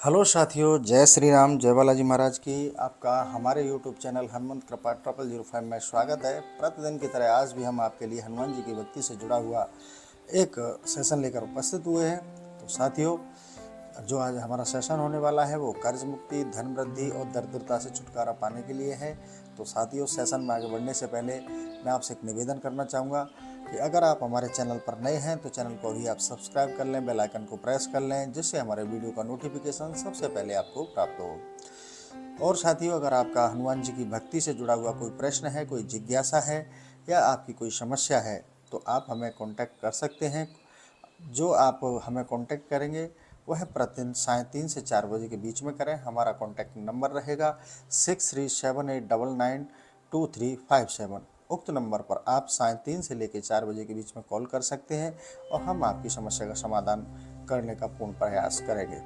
Hello साथियों, जय श्री राम, जय बालाजी महाराज की। आपका हमारे यूट्यूब चैनल हनुमंत कृपा 0005 में स्वागत है। प्रतिदिन की तरह आज भी हम आपके लिए हनुमान जी की भक्ति से जुड़ा हुआ एक सेशन लेकर उपस्थित हुए हैं। तो साथियों, जो आज हमारा सेशन होने वाला है वो कर्ज मुक्ति, धन वृद्धि और दरिद्रता से छुटकारा पाने के लिए है। तो साथियों, सेशन में आगे बढ़ने से पहले मैं आपसे एक निवेदन करना चाहूँगा कि अगर आप हमारे चैनल पर नए हैं तो चैनल को अभी आप सब्सक्राइब कर लें, बेल आइकन को प्रेस कर लें, जिससे हमारे वीडियो का नोटिफिकेशन सबसे पहले आपको प्राप्त हो। और साथियों, अगर आपका हनुमान जी की भक्ति से जुड़ा हुआ कोई प्रश्न है, कोई जिज्ञासा है या आपकी कोई समस्या है तो आप हमें कांटेक्ट कर सकते हैं। जो आप हमें कांटेक्ट करेंगे वह प्रतिदिन 3:30 से 4 बजे के बीच में करें। हमारा कांटेक्ट नंबर रहेगा 6378992357। उक्त नंबर पर आप 3:30 से लेकर 4 बजे के बीच में कॉल कर सकते हैं और हम आपकी समस्या का समाधान करने का पूर्ण प्रयास करेंगे।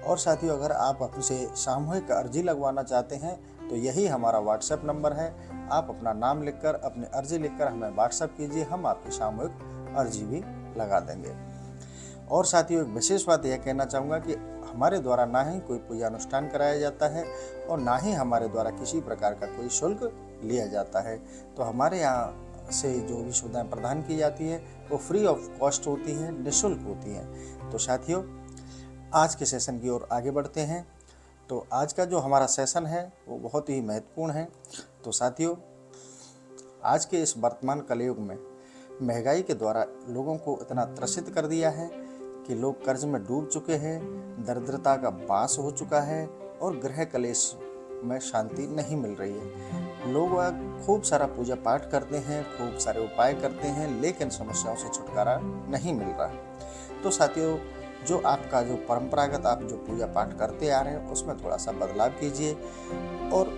और साथियों, अगर आप हमसे सामूहिक अर्जी लगवाना चाहते हैं तो यही हमारा व्हाट्सएप नंबर है। आप अपना नाम लिखकर, अपनी अर्जी लिखकर हमें व्हाट्सएप कीजिए, हम आपकी सामूहिक अर्जी भी लगा देंगे। और साथियों, एक विशेष बात यह कहना चाहूँगा कि हमारे द्वारा ना ही कोई पूजा अनुष्ठान कराया जाता है और ना ही हमारे द्वारा किसी प्रकार का कोई शुल्क लिया जाता है। तो हमारे यहाँ से जो भी सुविधाएं प्रदान की जाती है वो फ्री ऑफ कॉस्ट होती है, निःशुल्क होती हैं। तो साथियों, आज के सेशन की ओर आगे बढ़ते हैं। तो आज का जो हमारा सेशन है वो बहुत ही महत्वपूर्ण है। तो साथियों, आज के इस वर्तमान कलयुग में महंगाई के द्वारा लोगों को इतना त्रसित कर दिया है कि लोग कर्ज में डूब चुके हैं, दरिद्रता का बांस हो चुका है और गृह कलेश में शांति नहीं मिल रही है। लोग खूब सारा पूजा पाठ करते हैं, खूब सारे उपाय करते हैं, लेकिन समस्याओं से छुटकारा नहीं मिल रहा। तो साथियों, जो आपका जो परंपरागत आप जो पूजा पाठ करते आ रहे हैं उसमें थोड़ा सा बदलाव कीजिए और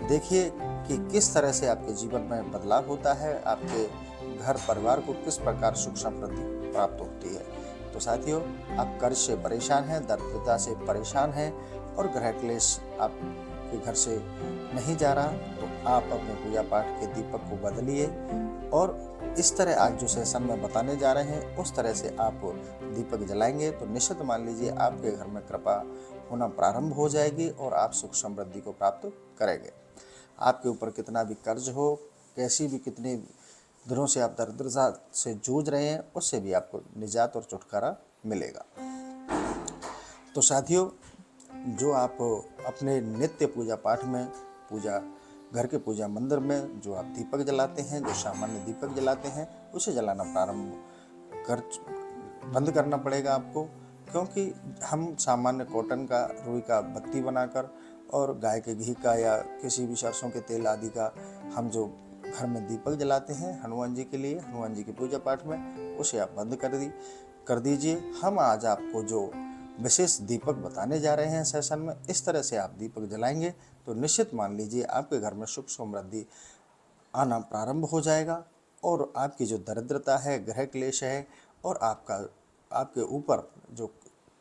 देखिए कि किस तरह से आपके जीवन में बदलाव होता है, आपके घर परिवार को किस प्रकार सुख समृद्धि प्राप्त होती है। तो साथियों, आप कर्ज से परेशान हैं, दरिद्रता से परेशान हैं और गृह क्लेश आपके घर से नहीं जा रहा, तो आप अपने पूजा पाठ के दीपक को बदलिए और इस तरह आज जो सेशन में बताने जा रहे हैं उस तरह से आप दीपक जलाएंगे तो निश्चित मान लीजिए आपके घर में कृपा होना प्रारंभ हो जाएगी और आप सुख समृद्धि को प्राप्त करेंगे। आपके ऊपर कितना भी कर्ज हो, कैसी भी कितने दिनों से आप दरिद्रता से जूझ रहे हैं, उससे भी आपको निजात और छुटकारा मिलेगा। तो साथियों, जो आप अपने नित्य पूजा पाठ में, पूजा घर के पूजा मंदिर में जो आप दीपक जलाते हैं, जो सामान्य दीपक जलाते हैं, उसे जलाना प्रारंभ कर बंद करना पड़ेगा आपको, क्योंकि हम सामान्य कॉटन का, रुई का बत्ती बनाकर और गाय के घी का या किसी भी सरसों के तेल आदि का हम जो घर में दीपक जलाते हैं हनुमान जी के लिए, हनुमान जी के पूजा पाठ में, उसे आप बंद कर दीजिए। हम आज आपको जो विशेष दीपक बताने जा रहे हैं सेशन में, इस तरह से आप दीपक जलाएंगे तो निश्चित मान लीजिए आपके घर में सुख समृद्धि आना प्रारंभ हो जाएगा और आपकी जो दरिद्रता है, गृह क्लेश है और आपके ऊपर जो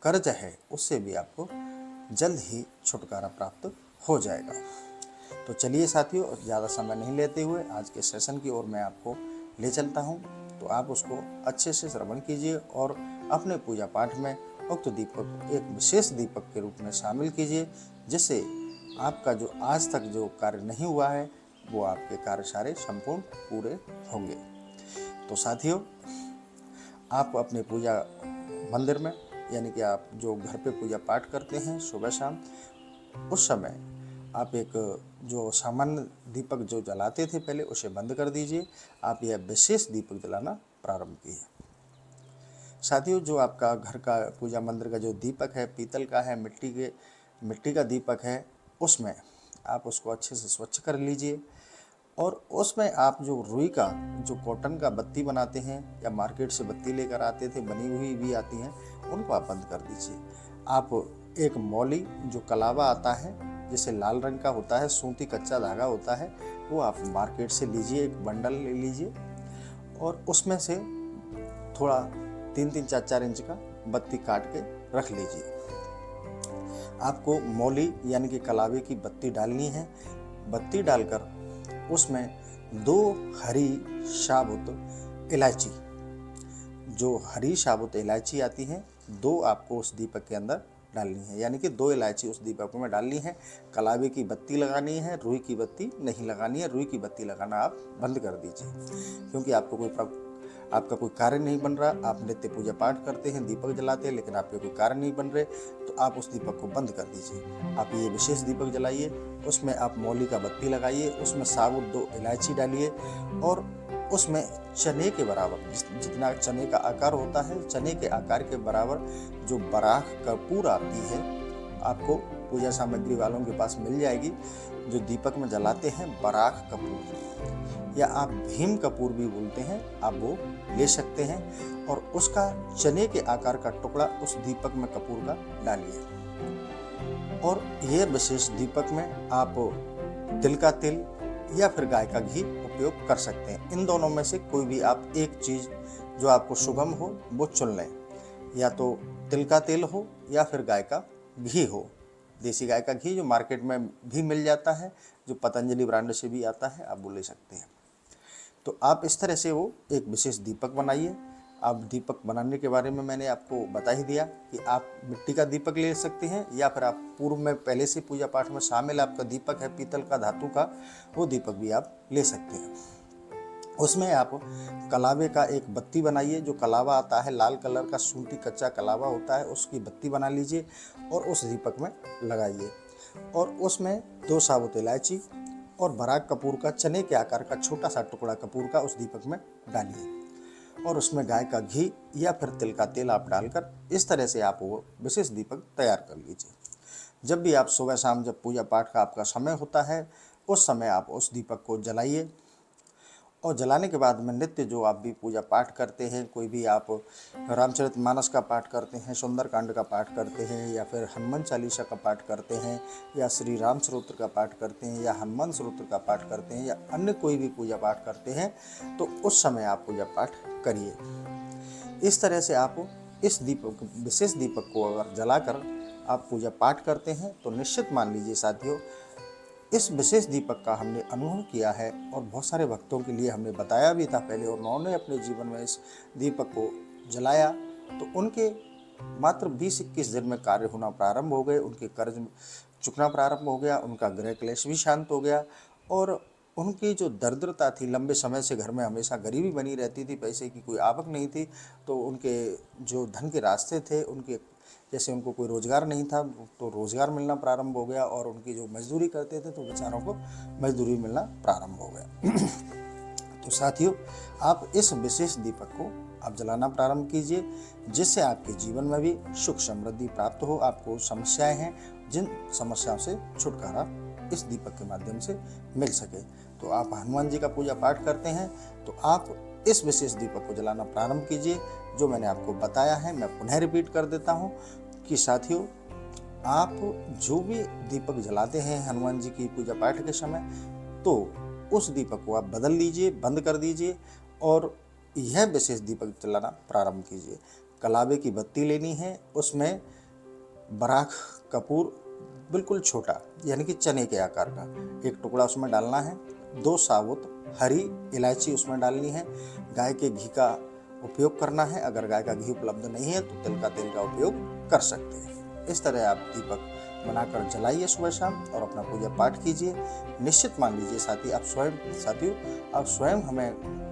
कर्ज है उससे भी आपको जल्द ही छुटकारा प्राप्त हो जाएगा। तो चलिए साथियों, ज़्यादा समय नहीं लेते हुए आज के सेशन की ओर मैं आपको ले चलता हूँ। तो आप उसको अच्छे से श्रवण कीजिए और अपने पूजा पाठ में उक्त दीपक एक विशेष दीपक के रूप में शामिल कीजिए, जिससे आपका जो आज तक जो कार्य नहीं हुआ है वो आपके कार्य सारे संपूर्ण पूरे होंगे। तो साथियों, आप अपने पूजा मंदिर में, यानी कि आप जो घर पे पूजा पाठ करते हैं सुबह शाम, उस समय आप एक जो सामान्य दीपक जो जलाते थे पहले उसे बंद कर दीजिए। आप यह विशेष दीपक जलाना प्रारंभ कीजिए। साथियों, जो आपका घर का पूजा मंदिर का जो दीपक है, पीतल का है, मिट्टी का दीपक है, उसमें आप उसको अच्छे से स्वच्छ कर लीजिए और उसमें आप जो रुई का, जो कॉटन का बत्ती बनाते हैं या मार्केट से बत्ती लेकर आते थे, बनी हुई भी आती हैं, उनको आप बंद कर दीजिए। आप एक मौली जो कलावा आता है, जैसे लाल रंग का होता है, सूती कच्चा धागा होता है, वो आप मार्केट से लीजिए, एक बंडल ले लीजिए और उसमें से थोड़ा 3-3, 4-4 इंच का बत्ती काट के रख लीजिए। आपको मौली यानी कि कलावे की बत्ती डालनी है। बत्ती डालकर उसमें 2 हरी साबुत इलायची, जो हरी साबुत इलायची आती हैं, 2 आपको उस दीपक के अंदर डालनी है, यानी कि 2 इलायची उस दीपक में डालनी है। कलावे की बत्ती लगानी है, रुई की बत्ती नहीं लगानी है। रुई की बत्ती लगाना आप बंद कर दीजिए, क्योंकि आपका कोई कार्य नहीं बन रहा। आप नित्य पूजा पाठ करते हैं, दीपक जलाते हैं, लेकिन आपके कोई कार्य नहीं बन रहे, तो आप उस दीपक को बंद कर दीजिए। आप ये विशेष दीपक जलाइए, उसमें आप मौली का बत्ती लगाइए, उसमें साबुत 2 इलायची डालिए और उसमें चने के बराबर, जितना चने का आकार होता है, चने के आकार के बराबर जो बराख कपूर आती है, आपको पूजा सामग्री वालों के पास मिल जाएगी, जो दीपक में जलाते हैं बराख कपूर, या आप भीम कपूर भी बोलते हैं, आप वो ले सकते हैं। और उसका चने के आकार का टुकड़ा उस दीपक में कपूर का डालिए। और ये विशेष दीपक में आप तिल का तेल या फिर गाय का घी उपयोग कर सकते हैं। इन दोनों में से कोई भी आप एक चीज़ जो आपको सुगम हो वो चुन लें, या तो तिल का तेल हो या फिर गाय का घी हो। देसी गाय का घी जो मार्केट में भी मिल जाता है, जो पतंजलि ब्रांड से भी आता है, आप वो ले सकते हैं। तो आप इस तरह से वो एक विशेष दीपक बनाइए। आप दीपक बनाने के बारे में मैंने आपको बता ही दिया कि आप मिट्टी का दीपक ले सकते हैं, या फिर आप पूर्व में पहले से पूजा पाठ में शामिल आपका दीपक है पीतल का, धातु का, वो दीपक भी आप ले सकते हैं। उसमें आप कलावे का एक बत्ती बनाइए। जो कलावा आता है लाल कलर का सूती कच्चा कलावा होता है, उसकी बत्ती बना लीजिए और उस दीपक में लगाइए। और उसमें 2 साबुत इलायची और बराक कपूर का चने के आकार का छोटा सा टुकड़ा कपूर का उस दीपक में डालिए, और उसमें गाय का घी या फिर तिल का तेल आप डालकर इस तरह से आप वो विशेष दीपक तैयार कर लीजिए। जब भी आप सुबह शाम जब पूजा पाठ का आपका समय होता है, उस समय आप उस दीपक को जलाइए। और जलाने के बाद में नित्य जो आप भी पूजा पाठ करते हैं, कोई भी आप रामचरितमानस का पाठ करते हैं, सुंदरकांड का पाठ करते हैं, या फिर हनुमान चालीसा का पाठ करते हैं, या श्री राम स्तोत्र का पाठ करते हैं, या हनुमान स्तोत्र का पाठ करते हैं, या अन्य कोई भी पूजा पाठ करते हैं, तो उस समय आप पूजा पाठ करिए। इस तरह से आप इस दीपक, विशेष दीपक को अगर जलाकर आप पूजा पाठ करते हैं, तो निश्चित मान लीजिए साथियों, इस विशेष दीपक का हमने अनुभव किया है और बहुत सारे भक्तों के लिए हमने बताया भी था पहले, और उन्होंने अपने जीवन में इस दीपक को जलाया तो उनके मात्र 20-21 दिन में कार्य होना प्रारंभ हो गए। उनके कर्ज चुकना प्रारंभ हो गया, उनका गृह क्लेश भी शांत हो गया, और उनकी जो दरिद्रता थी, लंबे समय से घर में हमेशा गरीबी बनी रहती थी, पैसे की कोई आवक नहीं थी, तो उनके जो धन के रास्ते थे, उनके जैसे उनको कोई रोज़गार नहीं था, तो रोज़गार मिलना प्रारंभ हो गया, और उनकी जो मजदूरी करते थे तो बेचारों को मजदूरी मिलना प्रारंभ हो गया। तो साथियों, आप इस विशेष दीपक को आप जलाना प्रारंभ कीजिए, जिससे आपके जीवन में भी सुख समृद्धि प्राप्त हो। आपको समस्याएं हैं, जिन समस्याओं से छुटकारा इस दीपक के माध्यम से मिल सके। तो आप हनुमान जी का पूजा पाठ करते हैं, तो आप इस विशेष दीपक को जलाना प्रारंभ कीजिए। जो मैंने आपको बताया है मैं पुनः रिपीट कर देता हूँ कि साथियों, आप जो भी दीपक जलाते हैं हनुमान जी की पूजा पाठ के समय, तो उस दीपक को आप बदल लीजिए, बंद कर दीजिए, और यह विशेष दीपक जलाना प्रारंभ कीजिए। कलावे की बत्ती लेनी है, उसमें बराख कपूर बिल्कुल छोटा, यानी कि चने के आकार का एक टुकड़ा उसमें डालना है। 2 साबुत हरी इलायची उसमें डालनी है। गाय के घी का उपयोग करना है। अगर गाय का घी उपलब्ध नहीं है तो तिल का तेल का उपयोग कर सकते हैं। इस तरह आप दीपक बनाकर जलाइए सुबह शाम और अपना पूजा पाठ कीजिए। निश्चित मान लीजिए साथियों, आप स्वयं हमें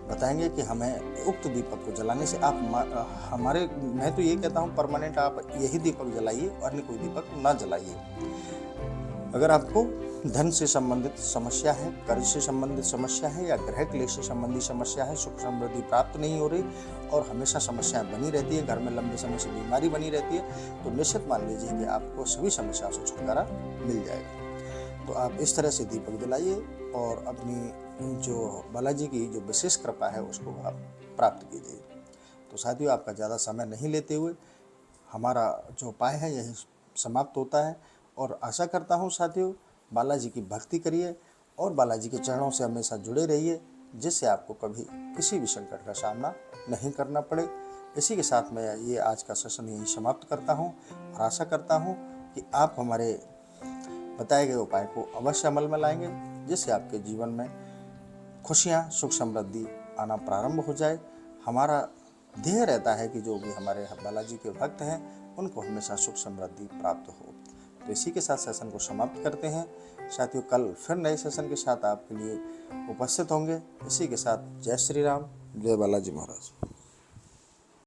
बताएंगे कि हमें उक्त दीपक को जलाने से आप मैं तो ये कहता हूँ परमानेंट आप यही दीपक जलाइए, अन्य कोई दीपक ना जलाइए। अगर आपको धन से संबंधित समस्या है, कर्ज से संबंधित समस्या है, या गृह क्लेश से संबंधित समस्या है, सुख समृद्धि प्राप्त नहीं हो रही और हमेशा समस्याएं बनी रहती है, घर में लंबे समय से बीमारी बनी रहती है, तो निश्चित मान लीजिए कि आपको सभी समस्याओं से छुटकारा मिल जाएगा। तो आप इस तरह से दीपक जलाइए और अपनी जो बालाजी की जो विशेष कृपा है उसको आप प्राप्त कीजिए। तो साथियों, आपका ज़्यादा समय नहीं लेते हुए हमारा जो उपाय है यही समाप्त होता है, और आशा करता हूँ साथियों, बालाजी की भक्ति करिए और बालाजी के चरणों से हमेशा जुड़े रहिए, जिससे आपको कभी किसी भी संकट का सामना नहीं करना पड़े। इसी के साथ मैं ये आज का सेशन यही समाप्त करता हूँ, और आशा करता हूँ कि आप हमारे बताए गए उपाय को अवश्य अमल में लाएंगे, जिससे आपके जीवन में खुशियाँ, सुख समृद्धि आना प्रारंभ हो जाए। हमारा ध्येय रहता है कि जो भी हमारे बालाजी के भक्त हैं उनको हमेशा सुख समृद्धि प्राप्त हो। तो इसी के साथ सेशन को समाप्त करते हैं। साथियों, कल फिर नए सेशन के साथ आपके लिए उपस्थित होंगे। इसी के साथ जय श्री राम, जय बालाजी महाराज।